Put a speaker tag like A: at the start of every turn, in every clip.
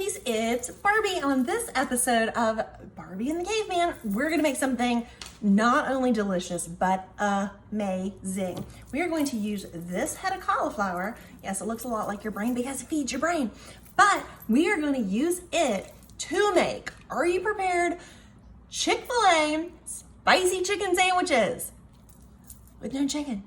A: ladies, it's Barbie. On this episode of Barbie and the Caveman, we're gonna make something not only delicious, but amazing. We are going to use this head of cauliflower. Yes, it looks a lot like your brain because it feeds your brain, but we are gonna use it to make, are you prepared? Chick-fil-A spicy chicken sandwiches with no chicken.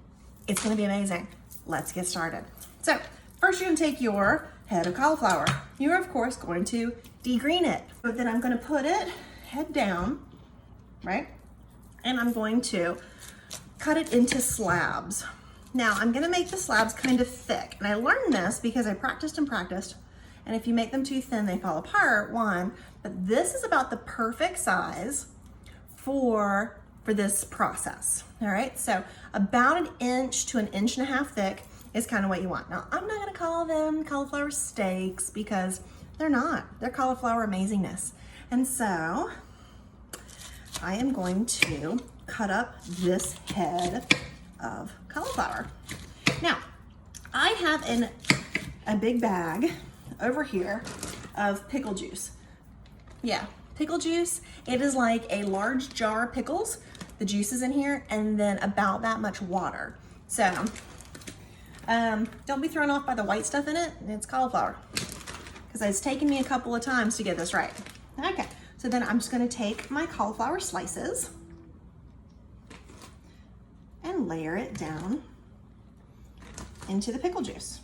A: It's gonna be amazing. Let's get started. So first you're gonna take your head of cauliflower. You're of course going to degreen it. But then I'm gonna put it head down, right? And I'm going to cut it into slabs. Now I'm gonna make the slabs kind of thick. And I learned this because I practiced and practiced. And if you make them too thin, they fall apart, one. But this is about the perfect size for this process, all right? So about 1 inch to 1.5 inches thick is kind of what you want. Now, I'm not gonna call them cauliflower steaks because they're not. They're cauliflower amazingness. And so I am going to cut up this head of cauliflower. Now, I have a big bag over here of pickle juice. Yeah, pickle juice. It is like a large jar of pickles. The juice is in here, and then about that much water. So, don't be thrown off by the white stuff in it. It's cauliflower. Because it's taken me a couple of times to get this right. Okay, so then I'm just gonna take my cauliflower slices and layer it down into the pickle juice.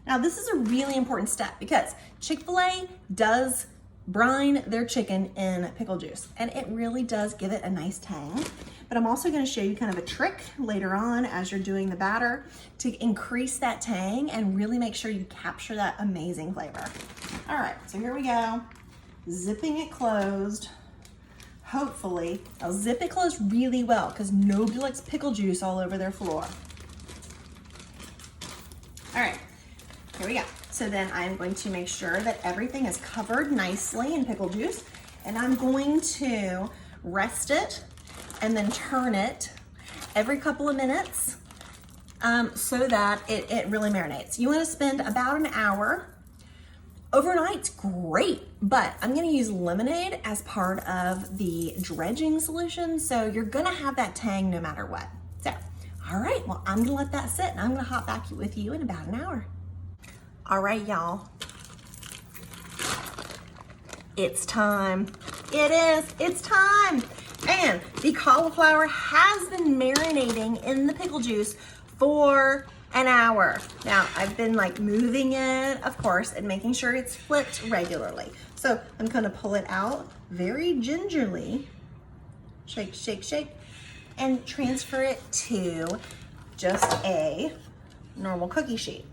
A: Now this is a really important step because Chick-fil-A does brine their chicken in pickle juice and it really does give it a nice tang. But I'm also going to show you kind of a trick later on as you're doing the batter to increase that tang and really make sure you capture that amazing flavor. All right, so here we go. Zipping it closed. Hopefully, I'll zip it closed really well because nobody likes pickle juice all over their floor. All right, here we go. So then I'm going to make sure that everything is covered nicely in pickle juice, and I'm going to rest it and then turn it every couple of minutes so that it really marinates. You want to spend about an hour. Overnight's great, but I'm gonna use lemonade as part of the dredging solution, so you're gonna have that tang no matter what. So, all right, well, I'm gonna let that sit and I'm gonna hop back with you in about an hour. All right, y'all. It's time. It is, it's time. And the cauliflower has been marinating in the pickle juice for an hour. Now, I've been like moving it, of course, and making sure it's flipped regularly. So I'm gonna pull it out very gingerly, shake, shake, shake, and transfer it to just a normal cookie sheet.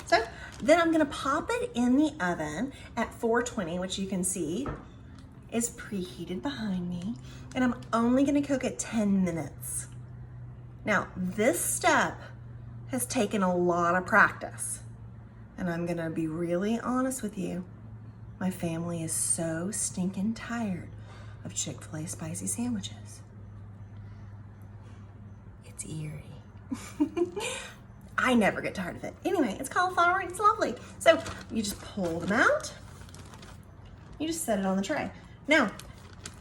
A: So then I'm gonna pop it in the oven at 420, which you can see is preheated behind me. And I'm only gonna cook it 10 minutes. Now, this step has taken a lot of practice. And I'm gonna be really honest with you. My family is so stinking tired of Chick-fil-A spicy sandwiches. It's eerie. I never get tired of it. Anyway, it's cauliflower and it's lovely. So you just pull them out. You just set it on the tray. Now,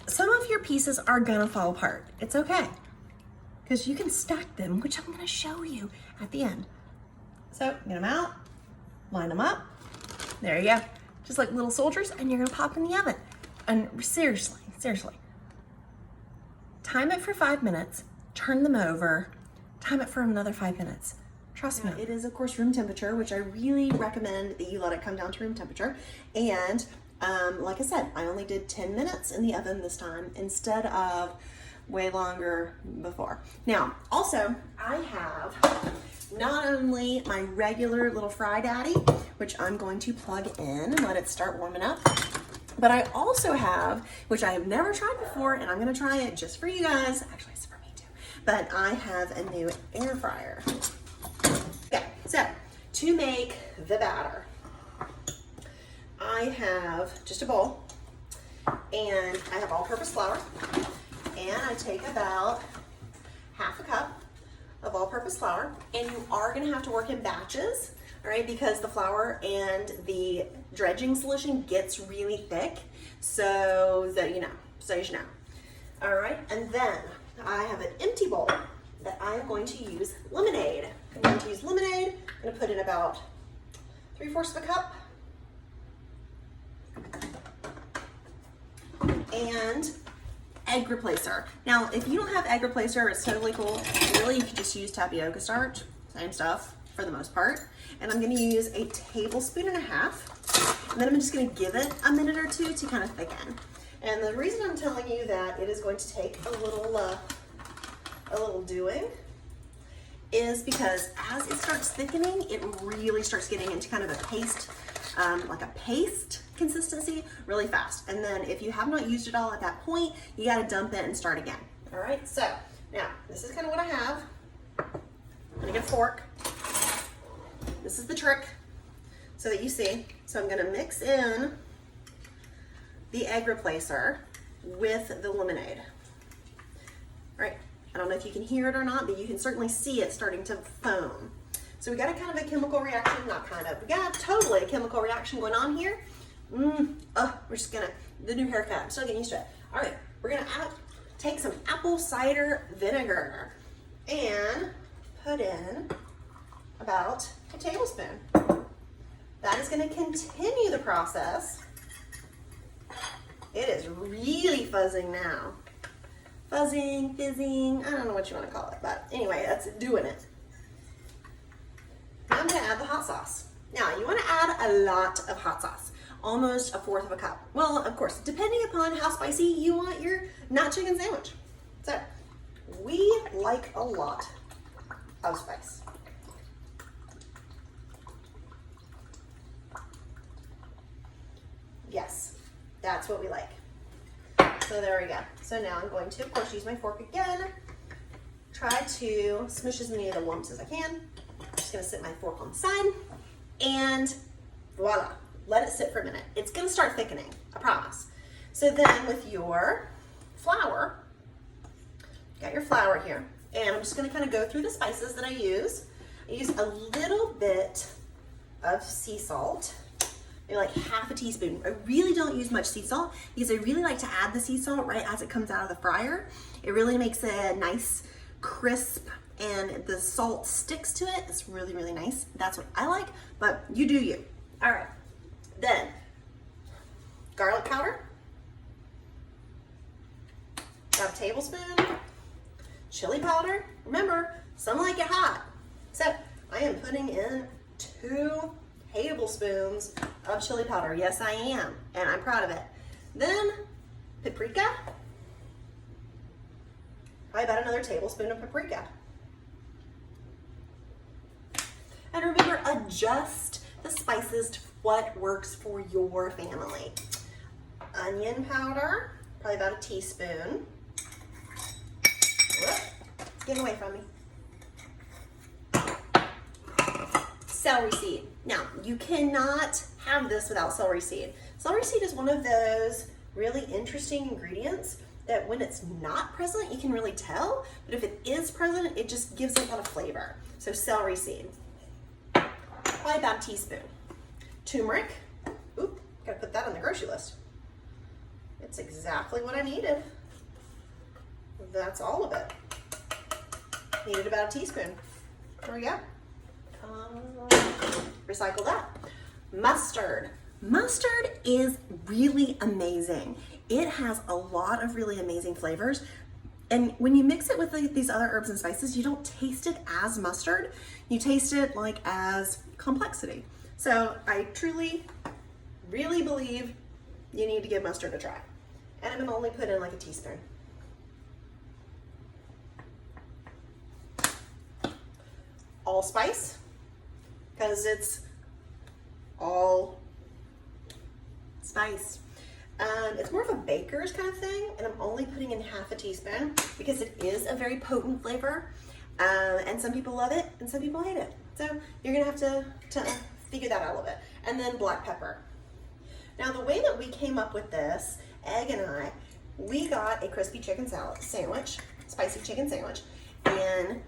A: some of your pieces are gonna fall apart. It's okay, because you can stack them, which I'm gonna show you at the end. So get them out, line them up. There you go. Just like little soldiers, and you're gonna pop in the oven. And seriously, time it for 5 minutes, turn them over, time it for another 5 minutes. Trust me. It is, of course, room temperature, which I really recommend that you let it come down to room temperature. And like I said, I only did 10 minutes in the oven this time instead of way longer before. Now, also, I have not only my regular little Fry Daddy, which I'm going to plug in and let it start warming up, but I also have, which I have never tried before, and I'm gonna try it just for you guys. Actually, it's for me too. But I have a new air fryer. Okay, so to make the batter, I have just a bowl, and I have all-purpose flour, and I take about half a cup of all-purpose flour, and you are gonna have to work in batches all right, because the flour and the dredging solution gets really thick, so that you know, All right, and then I have an empty bowl that I'm going to use lemonade. I'm going to use lemonade. I'm going to put in about 3/4 of a cup. And egg replacer. Now, if you don't have egg replacer, it's totally cool. Really, you could just use tapioca starch, same stuff for the most part. And I'm gonna use a 1.5 tablespoons. And then I'm just gonna give it a minute or two to kind of thicken. And the reason I'm telling you that it is going to take a little doing is because as it starts thickening, it really starts getting into kind of a paste, like a paste consistency really fast. And then if you have not used it all at that point, you gotta dump it and start again. All right, so now this is kind of what I have. I'm gonna get a fork. This is the trick so that you see. So I'm gonna mix in the egg replacer with the lemonade. All right, I don't know if you can hear it or not, but you can certainly see it starting to foam. So we got a kind of a chemical reaction, not kind of, we got totally a chemical reaction going on here. We're just gonna, the new haircut, I'm still getting used to it. All right, we're gonna take some apple cider vinegar and put in about a tablespoon. That is gonna continue the process. It is really fuzzing now. Fuzzing, fizzing, I don't know what you wanna call it, but anyway, that's doing it. Now I'm gonna add the hot sauce. Now you wanna add a lot of hot sauce, almost 1/4 of a cup. Well, of course, depending upon how spicy you want your not chicken sandwich. So we like a lot of spice. Yes, that's what we like. So there we go. So now I'm going to, of course, use my fork again. Try to smush as many of the lumps as I can. I'm just gonna sit my fork on the side and voila, let it sit for a minute. It's gonna start thickening, I promise. So then with your flour, got your flour here, and I'm just gonna kind of go through the spices that I use. I use a little bit of sea salt, maybe like 1/2 teaspoon. I really don't use much sea salt because I really like to add the sea salt right as it comes out of the fryer. It really makes a nice crisp and the salt sticks to it. It's really, really nice. That's what I like, but you do you. All right, then garlic powder, about 1 tablespoon, chili powder. Remember, some like it hot. So I am putting in 2 tablespoons of chili powder. Yes, I am, and I'm proud of it. Then paprika, probably about another tablespoon of paprika. And remember, adjust the spices to what works for your family. Onion powder, probably about 1 teaspoon. Whoop, it's getting away from me. Celery seed. Now, you cannot have this without celery seed. Celery seed is one of those really interesting ingredients that when it's not present, you can really tell, but if it is present, it just gives it a lot of flavor. So celery seed, probably about 1 teaspoon. Turmeric, oop, gotta put that on the grocery list. It's exactly what I needed. That's all of it. Needed about 1 teaspoon. There we go. Recycle that. Mustard. Mustard is really amazing. It has a lot of really amazing flavors. And when you mix it with these other herbs and spices, you don't taste it as mustard. You taste it like as complexity. So I truly, really believe you need to give mustard a try. And I'm gonna only put in like 1 teaspoon. Allspice, because it's all spice. It's more of a baker's kind of thing, and I'm only putting in 1/2 teaspoon because it is a very potent flavor, and some people love it and some people hate it. So you're gonna have to figure that out a little bit. And then black pepper. Now the way that we came up with this, Egg and I, we got a crispy chicken sandwich, spicy chicken sandwich, and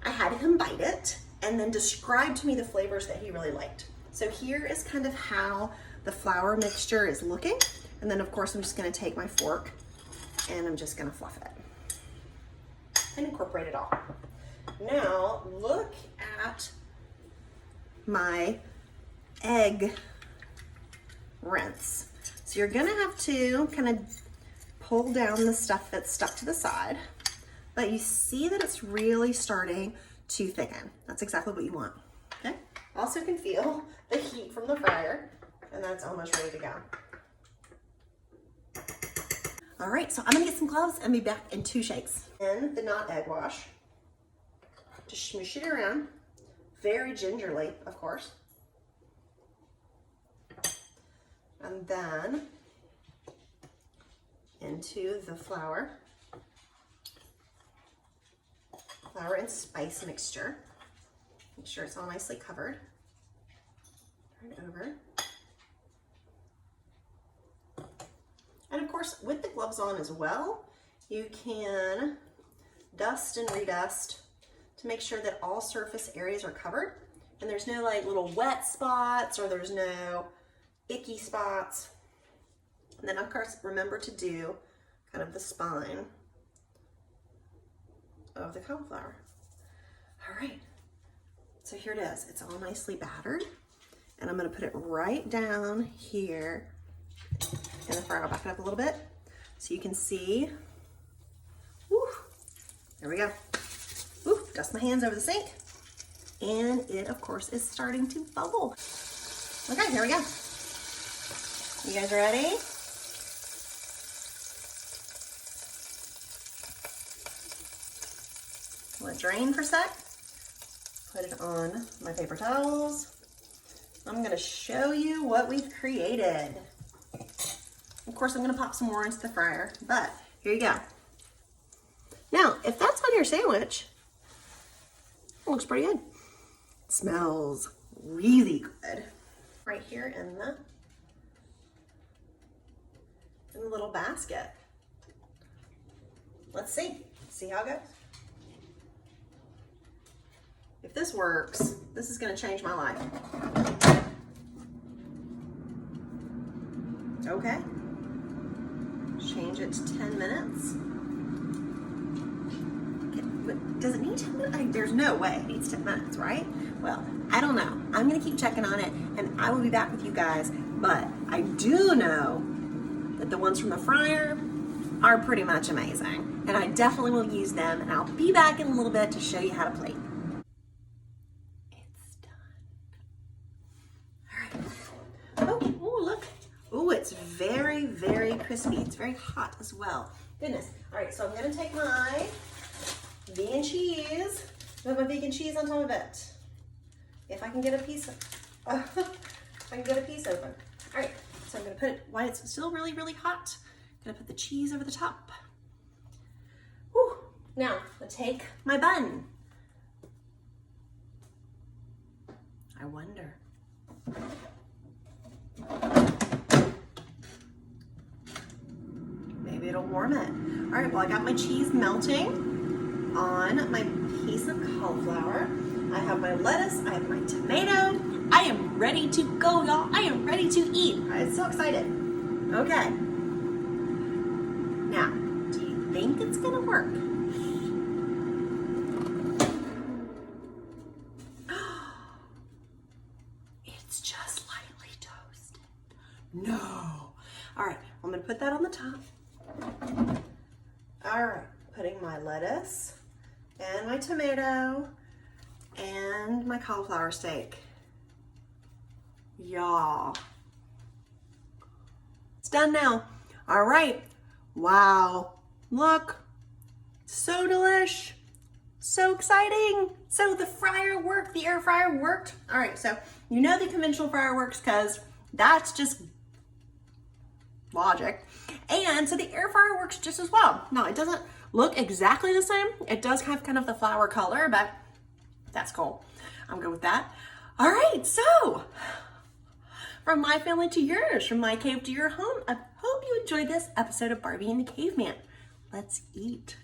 A: I had him bite it, and then describe to me the flavors that he really liked. So here is kind of how the flour mixture is looking. And then of course, I'm just gonna take my fork and I'm just gonna fluff it and incorporate it all. Now look at my egg rinse. So you're gonna have to kind of pull down the stuff that's stuck to the side, but you see that it's really starting to thicken. That's exactly what you want, okay? Also can feel the heat from the fryer, and that's almost ready to go. All right, so I'm gonna get some gloves and be back in 2 shakes. In the not egg wash, just smoosh it around, very gingerly, of course. And then into the flour and spice mixture. Make sure it's all nicely covered. Turn it over. And of course, with the gloves on as well, you can dust and redust to make sure that all surface areas are covered and there's no like little wet spots or there's no icky spots. And then of course, remember to do kind of the spine of the cauliflower. All right, so here it is. It's all nicely battered. And I'm gonna put it right down here in the fryer. I'll back it up a little bit so you can see. Woo, there we go. Woo, dust my hands over the sink. And it, of course, is starting to bubble. Okay, here we go. You guys ready? Let it drain for a sec. Put it on my paper towels. I'm gonna show you what we've created. Of course, I'm gonna pop some more into the fryer, but here you go. Now, if that's on your sandwich, it looks pretty good. It smells really good. Right here in the little basket. Let's see how it goes. If this works, this is gonna change my life. Okay. Change it to 10 minutes. Okay, but does it need 10 minutes? There's no way it needs 10 minutes, right? Well, I don't know. I'm gonna keep checking on it and I will be back with you guys, but I do know that the ones from the fryer are pretty much amazing. And I definitely will use them and I'll be back in a little bit to show you how to plate. It's done. All right. Oh, ooh, look. Ooh, it's very, very crispy. It's very hot as well. Goodness. All right, so I'm gonna take my vegan cheese, put my vegan cheese on top of it. If I can get a piece of, if I can get a piece open. All right, so I'm gonna put it, while it's still really, really hot, I'm gonna put the cheese over the top. Whew. Now, I'm gonna take my bun. I wonder. Maybe it'll warm it. All right, well, I got my cheese melting on my piece of cauliflower. I have my lettuce, I have my tomato. I am ready to go, y'all. I am ready to eat. I'm so excited. Okay. Now, do you think it's gonna work? It's just lightly toasted. No. All right, I'm gonna put that on the top. All right, putting my lettuce and my tomato and my cauliflower steak. Y'all. It's done now. All right. Wow. Look. So delish. So exciting. So the fryer worked. The air fryer worked. All right. So you know the conventional fryer works because that's just logic. And so the air fryer works just as well. Now it doesn't look exactly the same. It does have kind of the flour color, but that's cool. I'm good with that. All right, so from my family to yours, from my cave to your home, I hope you enjoyed this episode of Barbie and the Caveman. Let's eat.